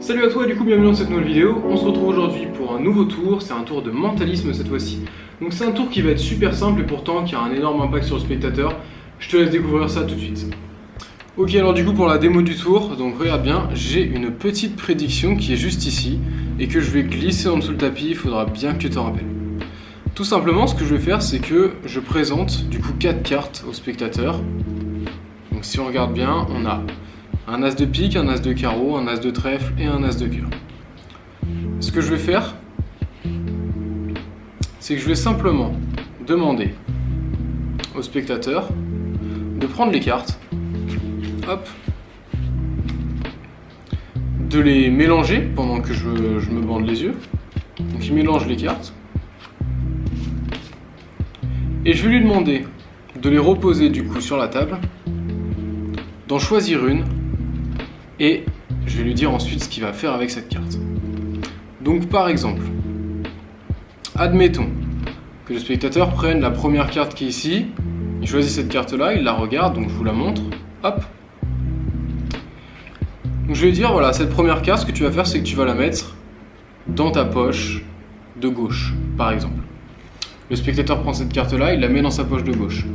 Salut à toi et du coup bienvenue dans cette nouvelle vidéo. On se retrouve aujourd'hui pour un nouveau tour, c'est un tour de mentalisme cette fois-ci. Donc c'est un tour qui va être super simple et pourtant qui a un énorme impact sur le spectateur. Je te laisse découvrir ça tout de suite. Ok, alors du coup pour la démo du tour, donc regarde bien, j'ai une petite prédiction qui est juste ici et que je vais glisser en dessous le tapis, il faudra bien que tu t'en rappelles. Tout simplement ce que je vais faire c'est que je présente du coup 4 cartes au spectateur. Donc si on regarde bien, on a un as de pique, un as de carreau, un as de trèfle et un as de cœur. Ce que je vais faire, c'est que je vais simplement demander au spectateur de prendre les cartes, hop, de les mélanger pendant que je me bande les yeux. Donc il mélange les cartes. Et je vais lui demander de les reposer du coup sur la table, d'en choisir une, et je vais lui dire ensuite ce qu'il va faire avec cette carte. Donc par exemple, admettons que le spectateur prenne la première carte qui est ici, il choisit cette carte là, il la regarde, donc je vous la montre, hop. Donc je vais lui dire voilà, cette première carte, ce que tu vas faire c'est que tu vas la mettre dans ta poche de gauche, par exemple. Le spectateur prend cette carte là, il la met dans sa poche de gauche.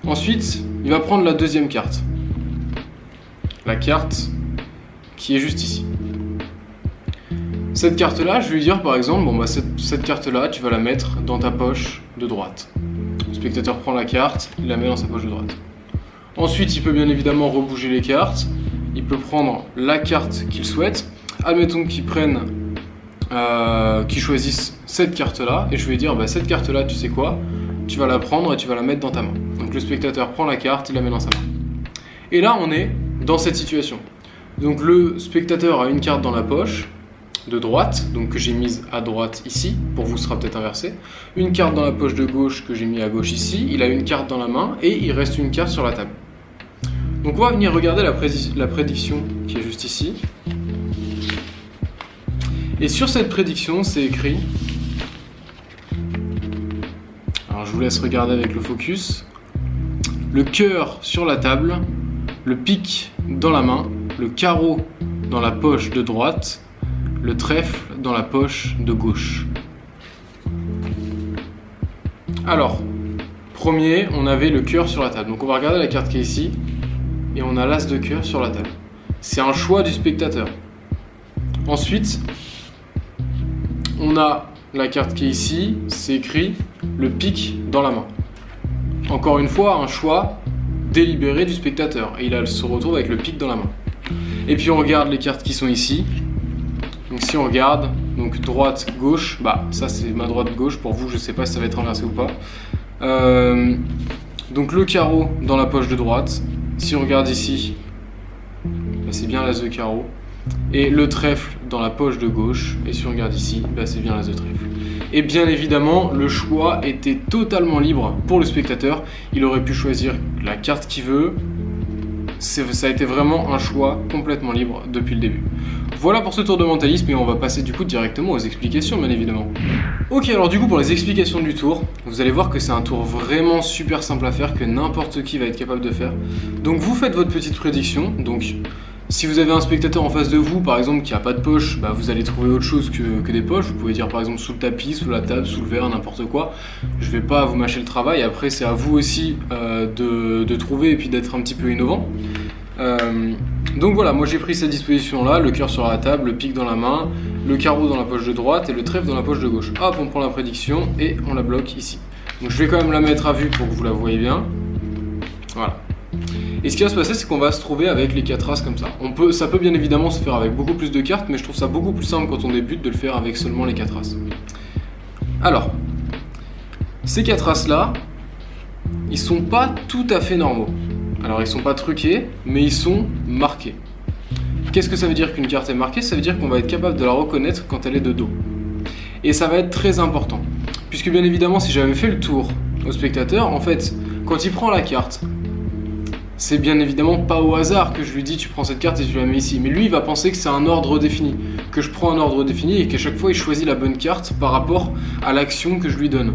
Ensuite, il va prendre la deuxième carte. La carte qui est juste ici. Cette carte là, je vais lui dire par exemple, bon bah cette carte là, tu vas la mettre dans ta poche de droite. Le spectateur prend la carte, il la met dans sa poche de droite. Ensuite, il peut bien évidemment rebouger les cartes. Il peut prendre la carte qu'il souhaite. Admettons qu'il prenne, qu'il choisisse cette carte là, et je vais dire, bah cette carte là, tu sais quoi, tu vas la prendre et tu vas la mettre dans ta main. Donc le spectateur prend la carte, il la met dans sa main. Et là, on est dans cette situation. Donc le spectateur a une carte dans la poche de droite, donc que j'ai mise à droite ici, pour vous ce sera peut-être inversé, une carte dans la poche de gauche que j'ai mis à gauche ici, il a une carte dans la main et il reste une carte sur la table. Donc on va venir regarder la prédiction qui est juste ici. Et sur cette prédiction, c'est écrit, alors je vous laisse regarder avec le focus, le cœur sur la table, le pique dans la main, le carreau dans la poche de droite, le trèfle dans la poche de gauche. Alors, premier, on avait le cœur sur la table. Donc on va regarder la carte qui est ici, et on a l'as de cœur sur la table. C'est un choix du spectateur. Ensuite, on a la carte qui est ici, c'est écrit le pique dans la main. Encore une fois, un choix délibéré du spectateur, et il se retrouve avec le pique dans la main. Et puis on regarde les cartes qui sont ici. Donc si on regarde, donc droite, gauche, bah ça c'est ma droite gauche, pour vous je sais pas si ça va être inversé ou pas. Donc le carreau dans la poche de droite, si on regarde ici, bah, c'est bien l'as de carreau. Et le trèfle dans la poche de gauche, et si on regarde ici, bah, c'est bien l'as de trèfle. Et bien évidemment, le choix était totalement libre pour le spectateur. Il aurait pu choisir la carte qu'il veut. Ça a été vraiment un choix complètement libre depuis le début. Voilà pour ce tour de mentalisme et on va passer du coup directement aux explications bien évidemment. Ok, alors du coup pour les explications du tour, vous allez voir que c'est un tour vraiment super simple à faire que n'importe qui va être capable de faire. Donc vous faites votre petite prédiction, donc si vous avez un spectateur en face de vous par exemple qui n'a pas de poche, bah, vous allez trouver autre chose que des poches. Vous pouvez dire par exemple sous le tapis, sous la table, sous le verre, n'importe quoi. Je vais pas vous mâcher le travail, après c'est à vous aussi de trouver et puis d'être un petit peu innovant. Donc voilà, moi j'ai pris cette disposition là, le cœur sur la table, le pique dans la main, le carreau dans la poche de droite et le trèfle dans la poche de gauche. Hop, on prend la prédiction et on la bloque ici. Donc je vais quand même la mettre à vue pour que vous la voyez bien. Voilà. Et ce qui va se passer, c'est qu'on va se trouver avec les 4 as comme ça. Ça peut bien évidemment se faire avec beaucoup plus de cartes, mais je trouve ça beaucoup plus simple quand on débute de le faire avec seulement les 4 as. Alors, ces 4 as là, ils sont pas tout à fait normaux. Alors ils sont pas truqués, mais ils sont marqués. Qu'est-ce que ça veut dire qu'une carte est marquée? Ça veut dire qu'on va être capable de la reconnaître quand elle est de dos. Et ça va être très important. Puisque bien évidemment, si j'avais fait le tour au spectateur, en fait, quand il prend la carte, c'est bien évidemment pas au hasard que je lui dis tu prends cette carte et tu la mets ici. Mais lui, il va penser que c'est un ordre défini, que je prends un ordre défini et qu'à chaque fois, il choisit la bonne carte par rapport à l'action que je lui donne.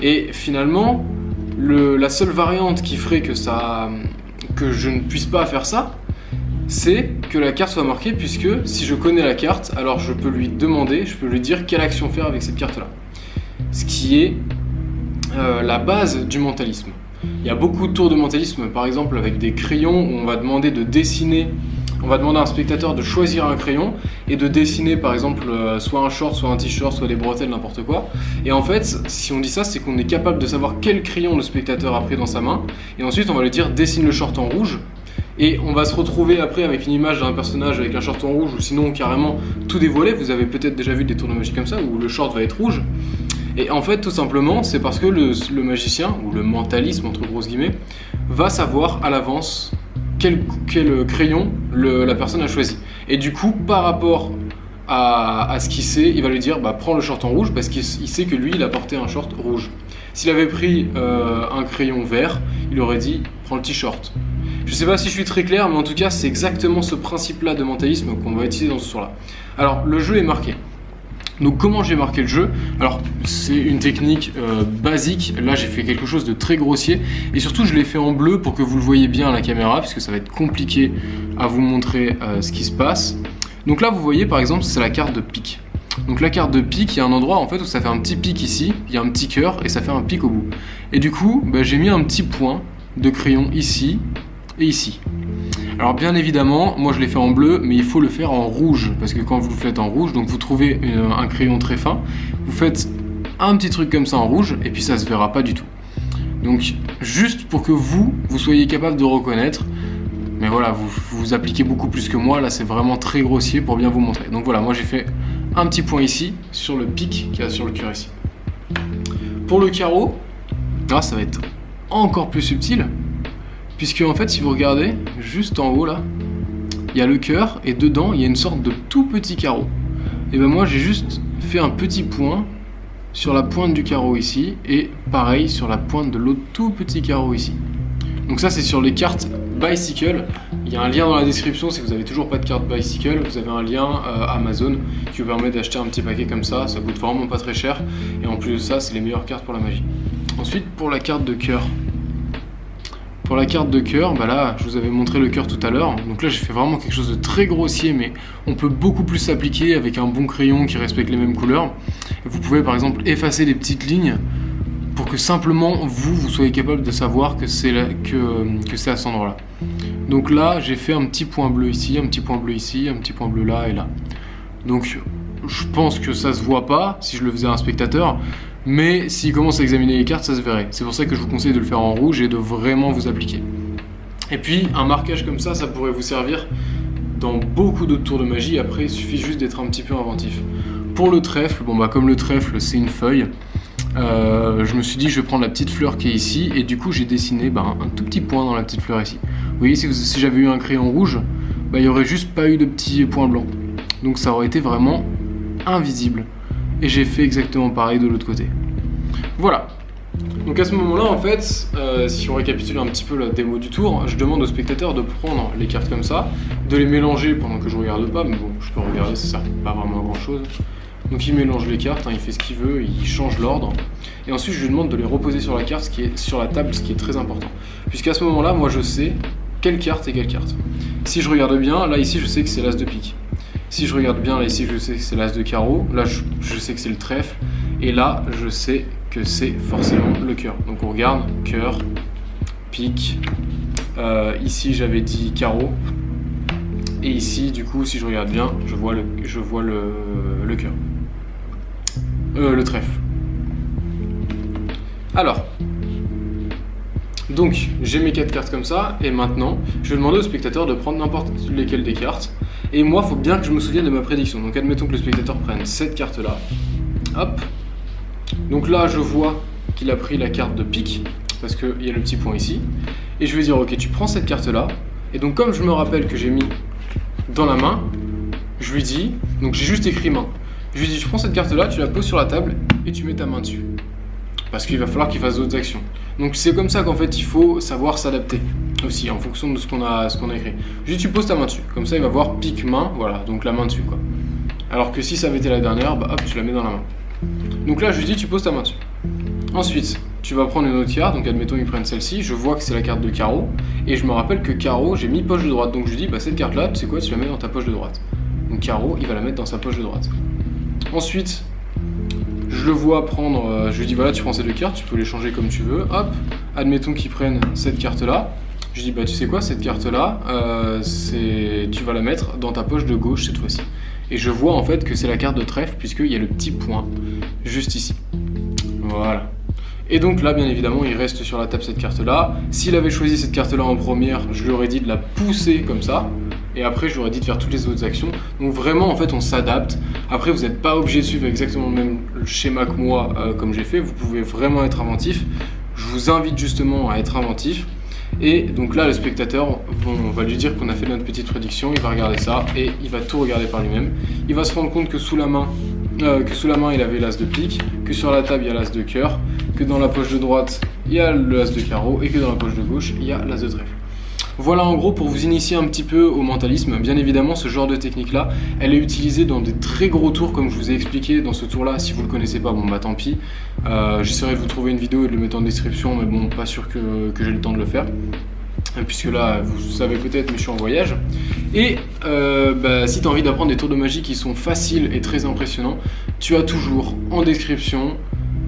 Et finalement, la seule variante qui ferait que je ne puisse pas faire ça, c'est que la carte soit marquée, puisque si je connais la carte, alors je peux lui demander, je peux lui dire quelle action faire avec cette carte-là. Ce qui est la base du mentalisme. Il y a beaucoup de tours de mentalisme, par exemple avec des crayons où on va demander de dessiner, on va demander à un spectateur de choisir un crayon et de dessiner par exemple soit un short, soit un t-shirt, soit des bretelles, n'importe quoi. Et en fait, si on dit ça, c'est qu'on est capable de savoir quel crayon le spectateur a pris dans sa main, et ensuite on va lui dire dessine le short en rouge, et on va se retrouver après avec une image d'un personnage avec un short en rouge, ou sinon carrément tout dévoilé. Vous avez peut-être déjà vu des tours de magie comme ça, où le short va être rouge. Et en fait, tout simplement, c'est parce que le magicien, ou le mentalisme entre grosses guillemets, va savoir à l'avance quel crayon la personne a choisi. Et du coup, par rapport à ce qu'il sait, il va lui dire prends le short en rouge, parce qu'il sait que lui, il a porté un short rouge. S'il avait pris un crayon vert, il aurait dit prends le t-shirt. Je sais pas si je suis très clair, mais en tout cas, c'est exactement ce principe-là de mentalisme qu'on va utiliser dans ce tour-là. Alors, le jeu est marqué. Donc comment j'ai marqué le jeu? Alors c'est une technique basique, là j'ai fait quelque chose de très grossier et surtout je l'ai fait en bleu pour que vous le voyez bien à la caméra, puisque ça va être compliqué à vous montrer ce qui se passe. Donc là vous voyez par exemple c'est la carte de pique. Donc la carte de pique, il y a un endroit en fait où ça fait un petit pic ici, il y a un petit cœur et ça fait un pic au bout. Et du coup j'ai mis un petit point de crayon ici et ici. Alors bien évidemment, moi je l'ai fait en bleu, mais il faut le faire en rouge, parce que quand vous le faites en rouge, donc vous trouvez un crayon très fin, vous faites un petit truc comme ça en rouge, et puis ça se verra pas du tout. Donc juste pour que vous soyez capable de reconnaître, mais voilà, vous appliquez beaucoup plus que moi, là c'est vraiment très grossier pour bien vous montrer. Donc voilà, moi j'ai fait un petit point ici, sur le pic qu'il y a sur le cœur ici. Pour le carreau, là ça va être encore plus subtil, puisque en fait si vous regardez juste en haut là, il y a le cœur et dedans il y a une sorte de tout petit carreau. Et ben moi j'ai juste fait un petit point sur la pointe du carreau ici et pareil sur la pointe de l'autre tout petit carreau ici. Donc ça c'est sur les cartes Bicycle. Il y a un lien dans la description si vous n'avez toujours pas de carte Bicycle, vous avez un lien Amazon qui vous permet d'acheter un petit paquet comme ça coûte vraiment pas très cher et en plus de ça c'est les meilleures cartes pour la magie. Ensuite pour la carte de cœur. Pour la carte de cœur, là, je vous avais montré le cœur tout à l'heure. Donc là, j'ai fait vraiment quelque chose de très grossier, mais on peut beaucoup plus s'appliquer avec un bon crayon qui respecte les mêmes couleurs. Et vous pouvez par exemple effacer les petites lignes pour que simplement vous soyez capable de savoir que c'est à cet endroit-là. Donc là, j'ai fait un petit point bleu ici, un petit point bleu ici, un petit point bleu là et là. Donc je pense que ça se voit pas si je le faisais à un spectateur. Mais s'il commence à examiner les cartes, ça se verrait. C'est pour ça que je vous conseille de le faire en rouge et de vraiment vous appliquer. Et puis, un marquage comme ça pourrait vous servir dans beaucoup d'autres tours de magie. Après, il suffit juste d'être un petit peu inventif. Pour le trèfle, comme le trèfle, c'est une feuille, je me suis dit, je vais prendre la petite fleur qui est ici. Et du coup, j'ai dessiné un tout petit point dans la petite fleur ici. Vous voyez, si j'avais eu un crayon rouge, il n'y aurait juste pas eu de petits points blancs. Donc, ça aurait été vraiment invisible. Et j'ai fait exactement pareil de l'autre côté. Voilà. Donc à ce moment-là, en fait, si on récapitule un petit peu la démo du tour, je demande au spectateur de prendre les cartes comme ça, de les mélanger pendant que je regarde pas, mais bon, je peux regarder, ça sert pas vraiment à grand-chose. Donc il mélange les cartes, il fait ce qu'il veut, il change l'ordre. Et ensuite, je lui demande de les reposer sur la carte, sur la table, ce qui est très important. Puisqu'à ce moment-là, moi je sais quelle carte est quelle carte. Si je regarde bien, là ici, je sais que c'est l'as de pique. Si je regarde bien, là ici, je sais que c'est l'as de carreau. Là, je sais que c'est le trèfle. Et là, je sais que c'est forcément le cœur. Donc on regarde, cœur, pique. Ici, j'avais dit carreau. Et ici, du coup, si je regarde bien, je vois le cœur. Le trèfle. Alors, donc, j'ai mes 4 cartes comme ça. Et maintenant, je vais demander au spectateur de prendre n'importe lesquelles des cartes. Et moi, il faut bien que je me souvienne de ma prédiction. Donc admettons que le spectateur prenne cette carte-là. Hop. Donc là, je vois qu'il a pris la carte de pique, parce qu'il y a le petit point ici. Et je vais dire, ok, tu prends cette carte-là. Et donc comme je me rappelle que j'ai mis dans la main, je lui dis, donc j'ai juste écrit main. Je lui dis, tu prends cette carte-là, tu la poses sur la table et tu mets ta main dessus. Parce qu'il va falloir qu'il fasse d'autres actions. Donc c'est comme ça qu'en fait, il faut savoir s'adapter. Aussi en fonction de ce qu'on a écrit. Juste tu poses ta main dessus, comme ça il va voir pique main, voilà, donc la main dessus quoi. Alors que si ça avait été la dernière, hop, tu la mets dans la main. Donc là je lui dis tu poses ta main dessus. Ensuite, tu vas prendre une autre carte, donc admettons ils prennent celle-ci, je vois que c'est la carte de carreau, et je me rappelle que carreau, j'ai mis poche de droite, donc je lui dis, bah cette carte-là, tu sais quoi, tu la mets dans ta poche de droite. Donc carreau, il va la mettre dans sa poche de droite. Ensuite, je le vois prendre, je lui dis, voilà, tu prends ces deux cartes, tu peux les changer comme tu veux, hop, admettons qu'ils prennent cette carte-là, je dis, bah tu sais quoi, cette carte-là, tu vas la mettre dans ta poche de gauche cette fois-ci. Et je vois en fait que c'est la carte de trèfle, puisqu'il y a le petit point juste ici. Voilà. Et donc là, bien évidemment, il reste sur la table cette carte-là. S'il avait choisi cette carte-là en première, je lui aurais dit de la pousser comme ça. Et après, je lui aurais dit de faire toutes les autres actions. Donc vraiment, en fait, on s'adapte. Après, vous n'êtes pas obligé de suivre exactement le même schéma que moi, comme j'ai fait. Vous pouvez vraiment être inventif. Je vous invite justement à être inventif. Et donc là, le spectateur, on va lui dire qu'on a fait notre petite prédiction. Il va regarder ça et il va tout regarder par lui-même. Il va se rendre compte que sous la main, il avait l'as de pique, que sur la table il y a l'as de cœur, que dans la poche de droite il y a l'as de carreau et que dans la poche de gauche il y a l'as de trèfle. Voilà en gros pour vous initier un petit peu au mentalisme. Bien évidemment, ce genre de technique là, elle est utilisée dans des très gros tours comme je vous ai expliqué dans ce tour là. Si vous le connaissez pas, bon bah tant pis. J'essaierai de vous trouver une vidéo et de le mettre en description, mais bon, pas sûr que j'ai le temps de le faire. Puisque là, vous savez peut-être, mais je suis en voyage. Et si tu as envie d'apprendre des tours de magie qui sont faciles et très impressionnants, tu as toujours en description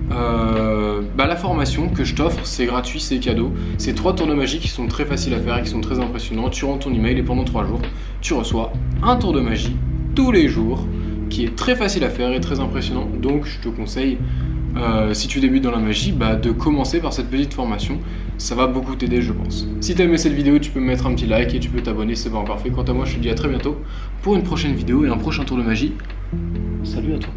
la formation que je t'offre. C'est gratuit, c'est cadeau. C'est 3 tours de magie qui sont très faciles à faire et qui sont très impressionnants. Tu rentres ton email et pendant 3 jours, tu reçois un tour de magie tous les jours qui est très facile à faire et très impressionnant. Donc je te conseille, si tu débutes dans la magie, de commencer par cette petite formation. Ça va beaucoup t'aider, je pense. Si t'as aimé cette vidéo, tu peux me mettre un petit like et tu peux t'abonner si c'est pas encore fait. Quant à moi, je te dis à très bientôt pour une prochaine vidéo et un prochain tour de magie. Salut à toi.